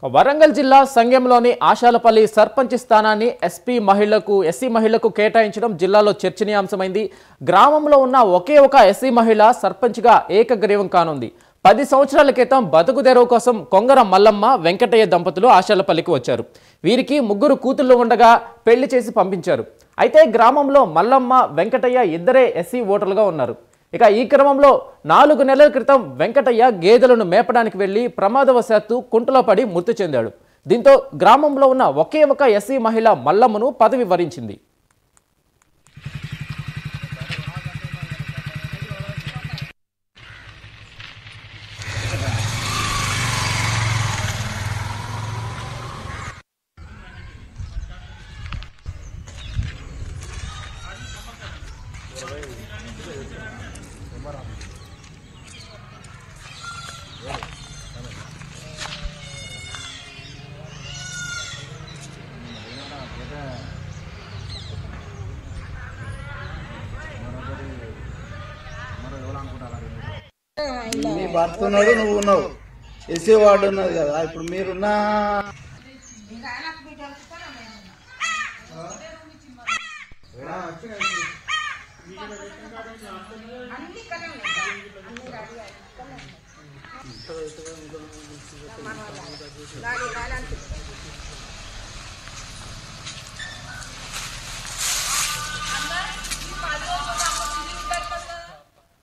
వరంగల్ జిల్లా సంగెంలోని ఆశాలపల్లి సర్పంచ్ స్థానాన్ని ఎస్సీ మహిళలకు కేటాయించడం జిల్లాలో చర్చనీయాంశమైంది. గ్రామంలో ఉన్న ఒకే ఒక ఎస్సీ మహిళ సర్పంచ్గా ఏకగ్రీవం కానుంది. 10 సంవత్సరాల క్రితం బతుకుదెరువు కోసం కొంగర మల్లమ్మ వెంకటయ్య దంపతులు ఆశాలపల్లికి వచ్చారు. వీరికి 3 కూతుళ్లు ఉండగా పెళ్లి చేసి పంపించారు. అయితే గ్రామంలో మల్లమ్మ వెంకటయ్య ఇద్దరే ఎస్సీ ఓటర్లుగా ఉన్నారు. ఇక ఈ క్రమంలో 4 నెలల క్రితం వెంకటయ్య గేదెలను మేపడానికి వెళ్లి ప్రమాదవశాత్తు కుంటలో పడి మృతి చెందాడు. దీంతో గ్రామంలో ఉన్న ఒకే ఒక ఎస్సీ మహిళ మల్లమ్మను పదవి వరించింది. నీ భర్త ఉన్నాడు, నువ్వు ఉన్నావు, ఎస్సీ వార్డు ఉన్నది కదా. ఇప్పుడు మీరున్న